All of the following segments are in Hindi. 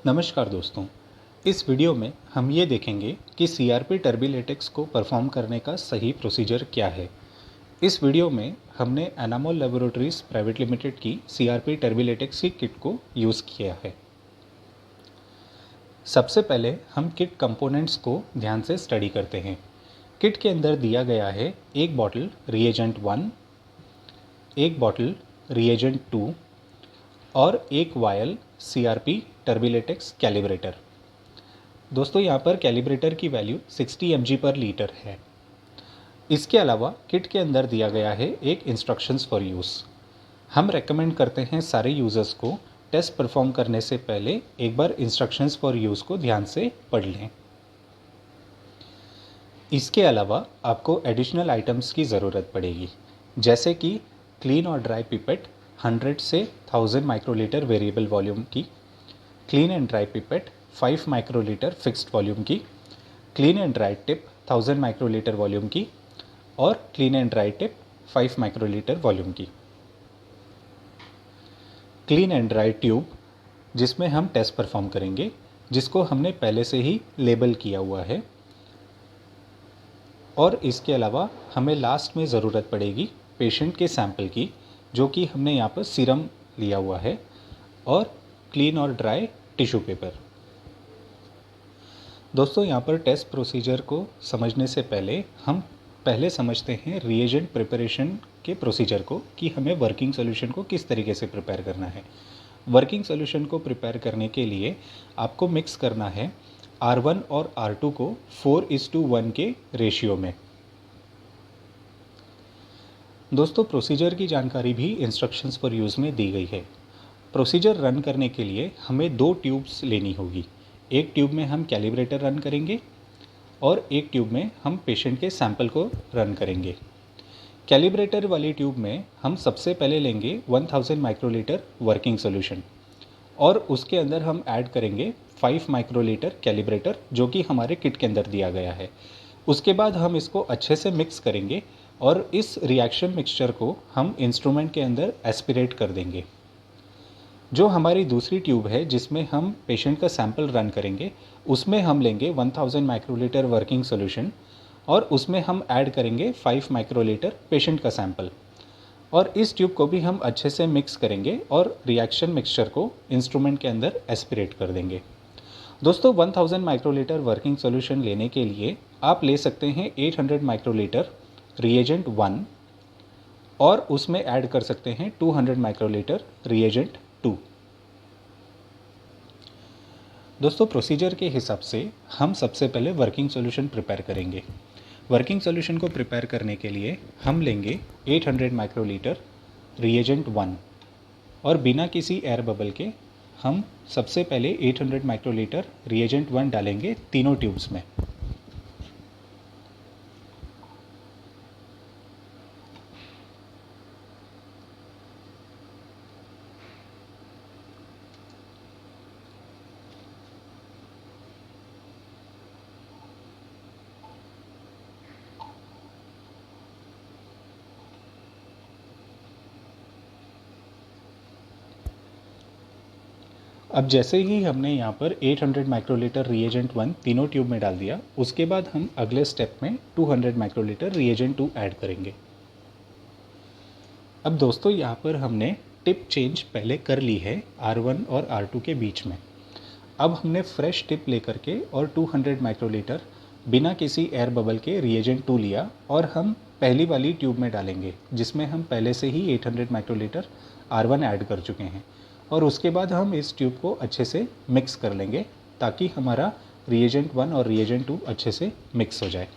नमस्कार दोस्तों, इस वीडियो में हम ये देखेंगे कि सीआरपी टर्बीलेटेक्स को परफॉर्म करने का सही प्रोसीजर क्या है। इस वीडियो में हमने एनामोल लैबोरेटरीज प्राइवेट लिमिटेड की सीआरपी टर्बीलेटेक्स की किट को यूज़ किया है। सबसे पहले हम किट कंपोनेंट्स को ध्यान से स्टडी करते हैं। किट के अंदर दिया गया है एक बॉटल रिएजेंट 1, एक बॉटल रिएजेंट 2 और एक वायल सीआरपी टर्बीलेटेक्स कैलिब्रेटर। दोस्तों यहाँ पर कैलिब्रेटर की वैल्यू 60 mg पर लीटर है। इसके अलावा किट के अंदर दिया गया है एक इंस्ट्रक्शंस फॉर यूज़। हम रेकमेंड करते हैं सारे यूज़र्स को टेस्ट परफॉर्म करने से पहले एक बार इंस्ट्रक्शंस फॉर यूज़ को ध्यान से पढ़ लें। इसके अलावा आपको एडिशनल आइटम्स की ज़रूरत पड़ेगी, जैसे कि क्लीन और ड्राई पिपेट 100 से 1000 माइक्रोलीटर वेरिएबल वॉल्यूम की, clean and dry pipette 5 microlitre fixed volume की, clean and dry tip 1000 microlitre volume की और clean and dry tip 5 microlitre volume की। क्लीन एंड ड्राई ट्यूब जिसमें हम टेस्ट परफॉर्म करेंगे, जिसको हमने पहले से ही लेबल किया हुआ है। और इसके अलावा हमें लास्ट में ज़रूरत पड़ेगी पेशेंट के सैंपल की, जो कि हमने यहाँ पर सीरम लिया हुआ है, और क्लीन और ड्राई टिश्यू पेपर। दोस्तों यहाँ पर टेस्ट प्रोसीजर को समझने से पहले हम पहले समझते हैं रिएजेंट प्रिपरेशन के प्रोसीजर को, कि हमें वर्किंग सॉल्यूशन को किस तरीके से प्रिपेयर करना है। वर्किंग सॉल्यूशन को प्रिपेयर करने के लिए आपको मिक्स करना है R1 और R2 को 4:1 के रेशियो में। दोस्तों प्रोसीजर की जानकारी भी इंस्ट्रक्शंस फॉर यूज़ में दी गई है। प्रोसीजर रन करने के लिए हमें 2 ट्यूब्स लेनी होगी। एक ट्यूब में हम कैलिब्रेटर रन करेंगे और एक ट्यूब में हम पेशेंट के सैंपल को रन करेंगे। कैलिब्रेटर वाली ट्यूब में हम सबसे पहले लेंगे 1000 माइक्रोलीटर वर्किंग सॉल्यूशन और उसके अंदर हम ऐड करेंगे 5 माइक्रोलीटर कैलिब्रेटर, जो कि हमारे किट के अंदर दिया गया है। उसके बाद हम इसको अच्छे से मिक्स करेंगे और इस रिएक्शन मिक्सचर को हम इंस्ट्रूमेंट के अंदर एस्पिरेट कर देंगे। जो हमारी दूसरी ट्यूब है जिसमें हम पेशेंट का सैंपल रन करेंगे, उसमें हम लेंगे 1000 माइक्रोलीटर वर्किंग सॉल्यूशन और उसमें हम ऐड करेंगे 5 माइक्रोलीटर पेशेंट का सैंपल, और इस ट्यूब को भी हम अच्छे से मिक्स करेंगे और रिएक्शन मिक्सचर को इंस्ट्रूमेंट के अंदर एस्पिरेट कर देंगे। दोस्तों 1000 माइक्रोलीटर वर्किंग सॉल्यूशन लेने के लिए आप ले सकते हैं 800 माइक्रोलीटर रिएजेंट 1 और उसमें ऐड कर सकते हैं 200 माइक्रोलीटर रिएजेंट 2। दोस्तों प्रोसीजर के हिसाब से हम सबसे पहले वर्किंग सॉल्यूशन प्रिपेयर करेंगे। वर्किंग सॉल्यूशन को प्रिपेयर करने के लिए हम लेंगे 800 माइक्रोलीटर रिएजेंट 1 और बिना किसी एयर बबल के हम सबसे पहले 800 माइक्रोलीटर रिएजेंट 1 डालेंगे तीनों ट्यूब्स में। अब जैसे ही हमने यहाँ पर 800 माइक्रोलीटर रिएजेंट 1 तीनों ट्यूब में डाल दिया, उसके बाद हम अगले स्टेप में 200 माइक्रोलीटर रिएजेंट 2 ऐड करेंगे। अब दोस्तों यहाँ पर हमने टिप चेंज पहले कर ली है R1 और R2 के बीच में। अब हमने फ्रेश टिप लेकर के और 200 माइक्रोलीटर बिना किसी एयर बबल के रिएजेंट 2 लिया और हम पहली वाली ट्यूब में डालेंगे, जिसमें हम पहले से ही 800 माइक्रोलीटर R1 ऐड कर चुके हैं, और उसके बाद हम इस ट्यूब को अच्छे से मिक्स कर लेंगे ताकि हमारा रिएजेंट 1 और रिएजेंट 2 अच्छे से मिक्स हो जाए।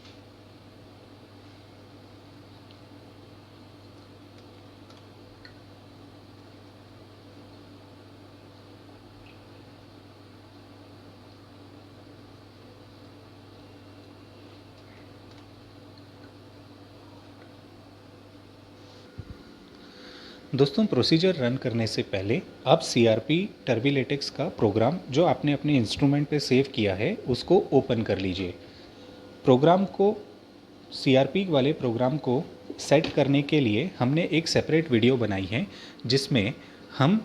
दोस्तों प्रोसीजर रन करने से पहले आप सीआरपी टर्बीलेटेक्स का प्रोग्राम जो आपने अपने इंस्ट्रूमेंट पे सेव किया है उसको ओपन कर लीजिए। प्रोग्राम को सीआरपी वाले प्रोग्राम को सेट करने के लिए हमने एक सेपरेट वीडियो बनाई है, जिसमें हम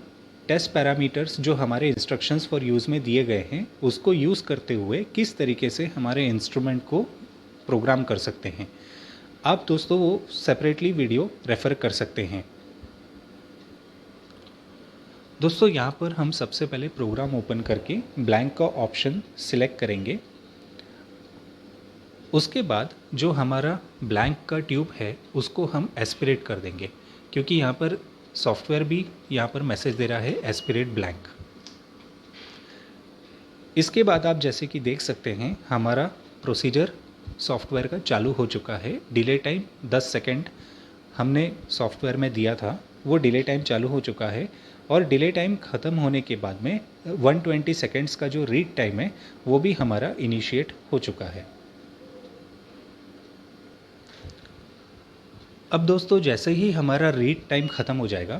टेस्ट पैरामीटर्स जो हमारे इंस्ट्रक्शंस फॉर यूज़ में दिए गए हैं उसको यूज़ करते हुए किस तरीके से हमारे इंस्ट्रूमेंट को प्रोग्राम कर सकते हैं। आप दोस्तों वो सेपरेटली वीडियो रेफ़र कर सकते हैं। दोस्तों यहाँ पर हम सबसे पहले प्रोग्राम ओपन करके ब्लैंक का ऑप्शन सिलेक्ट करेंगे। उसके बाद जो हमारा ब्लैंक का ट्यूब है उसको हम एस्पिरेट कर देंगे, क्योंकि यहाँ पर सॉफ्टवेयर भी यहाँ पर मैसेज दे रहा है एस्पिरेट ब्लैंक। इसके बाद आप जैसे कि देख सकते हैं हमारा प्रोसीजर सॉफ्टवेयर का चालू हो चुका है। डिले टाइम 10 सेकंड हमने सॉफ्टवेयर में दिया था, वो डिले टाइम चालू हो चुका है और डिले टाइम ख़त्म होने के बाद में 120 सेकंड्स का जो रीड टाइम है वो भी हमारा इनिशिएट हो चुका है। अब दोस्तों जैसे ही हमारा रीड टाइम ख़त्म हो जाएगा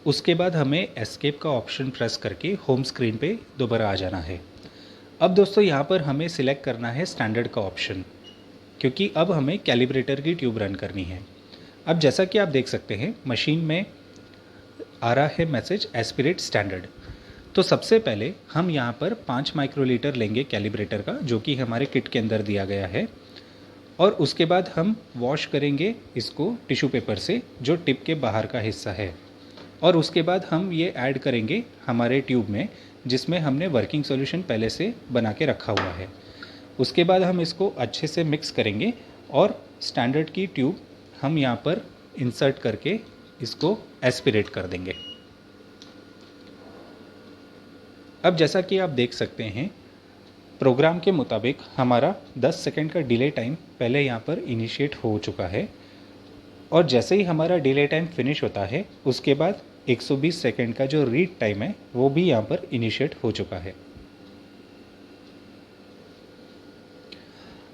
उसके बाद हमें एस्केप का ऑप्शन प्रेस करके होम स्क्रीन पे दोबारा आ जाना है। अब दोस्तों यहाँ पर हमें सिलेक्ट करना है स्टैंडर्ड का ऑप्शन, क्योंकि अब हमें कैलिब्रेटर की ट्यूब रन करनी है। अब जैसा कि आप देख सकते हैं मशीन में आ रहा है मैसेज एस्पिरेट स्टैंडर्ड। तो सबसे पहले हम यहाँ पर 5 माइक्रोलीटर लेंगे कैलिब्रेटर का, जो कि हमारे किट के अंदर दिया गया है, और उसके बाद हम वॉश करेंगे इसको टिश्यू पेपर से जो टिप के बाहर का हिस्सा है, और उसके बाद हम ये ऐड करेंगे हमारे ट्यूब में जिसमें हमने वर्किंग सॉल्यूशन पहले से बना के रखा हुआ है। उसके बाद हम इसको अच्छे से मिक्स करेंगे और स्टैंडर्ड की ट्यूब हम यहाँ पर इंसर्ट करके इसको एस्पिरेट कर देंगे। अब जैसा कि आप देख सकते हैं प्रोग्राम के मुताबिक हमारा 10 सेकंड का डिले टाइम पहले यहाँ पर इनिशिएट हो चुका है, और जैसे ही हमारा डिले टाइम फिनिश होता है उसके बाद 120 सेकंड का जो रीड टाइम है वो भी यहाँ पर इनिशिएट हो चुका है।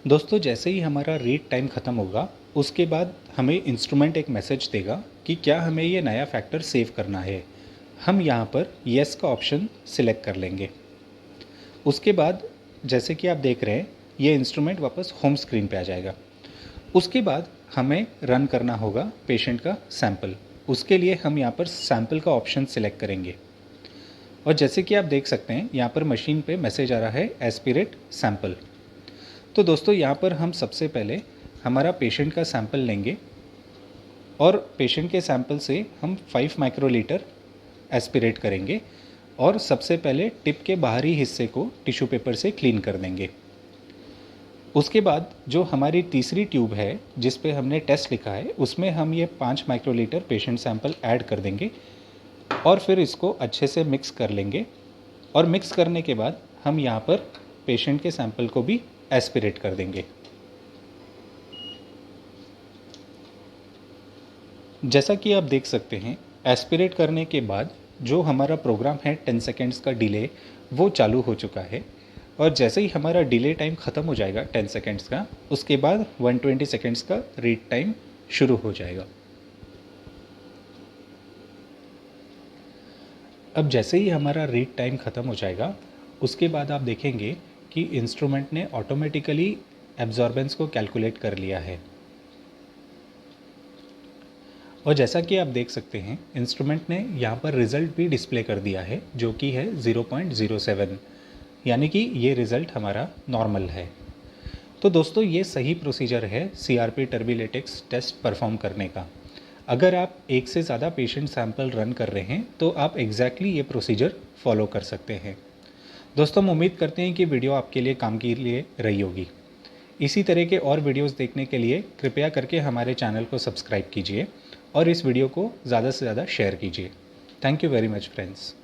दोस्तों जैसे ही हमारा रीड टाइम ख़त्म होगा उसके बाद हमें इंस्ट्रूमेंट एक मैसेज देगा कि क्या हमें ये नया फैक्टर सेव करना है। हम यहाँ पर येस का ऑप्शन सिलेक्ट कर लेंगे। उसके बाद जैसे कि आप देख रहे हैं ये इंस्ट्रूमेंट वापस होम स्क्रीन पे आ जाएगा। उसके बाद हमें रन करना होगा पेशेंट का सैंपल। उसके लिए हम यहाँ पर सैंपल का ऑप्शन सिलेक्ट करेंगे, और जैसे कि आप देख सकते हैं यहाँ पर मशीन पे मैसेज आ रहा है एस्पिरेट सैंपल। तो दोस्तों यहाँ पर हम सबसे पहले हमारा पेशेंट का सैंपल लेंगे और पेशेंट के सैंपल से हम 5 माइक्रोलीटर एस्पिरेट करेंगे और सबसे पहले टिप के बाहरी हिस्से को टिश्यू पेपर से क्लीन कर देंगे। उसके बाद जो हमारी तीसरी ट्यूब है जिस पे हमने टेस्ट लिखा है उसमें हम ये 5 माइक्रोलीटर पेशेंट सैंपल ऐड कर देंगे और फिर इसको अच्छे से मिक्स कर लेंगे, और मिक्स करने के बाद हम यहाँ पर पेशेंट के सैंपल को भी एस्पिरेट कर देंगे। जैसा कि आप देख सकते हैं एस्पिरेट करने के बाद जो हमारा प्रोग्राम है 10 सेकेंड्स का डिले वो चालू हो चुका है, और जैसे ही हमारा डिले टाइम ख़त्म हो जाएगा 10 सेकेंड्स का उसके बाद 120 सेकेंड्स का रीड टाइम शुरू हो जाएगा। अब जैसे ही हमारा रीड टाइम ख़त्म हो जाएगा उसके बाद आप देखेंगे कि इंस्ट्रूमेंट ने ऑटोमेटिकली एब्जॉर्बेंस को कैलकुलेट कर लिया है, और जैसा कि आप देख सकते हैं इंस्ट्रूमेंट ने यहाँ पर रिज़ल्ट भी डिस्प्ले कर दिया है जो कि है 0.07, यानी कि ये रिज़ल्ट हमारा नॉर्मल है। तो दोस्तों ये सही प्रोसीजर है CRP टर्बीलेटेक्स टेस्ट परफॉर्म करने का। अगर आप एक से ज़्यादा पेशेंट सैंपल रन कर रहे हैं तो आप एग्जैक्टली ये प्रोसीजर फॉलो कर सकते हैं। दोस्तों हम उम्मीद करते हैं कि वीडियो आपके लिए काम के लिए रही होगी। इसी तरह के और वीडियोस देखने के लिए कृपया करके हमारे चैनल को सब्सक्राइब कीजिए और इस वीडियो को ज़्यादा से ज़्यादा शेयर कीजिए। Thank you very much friends.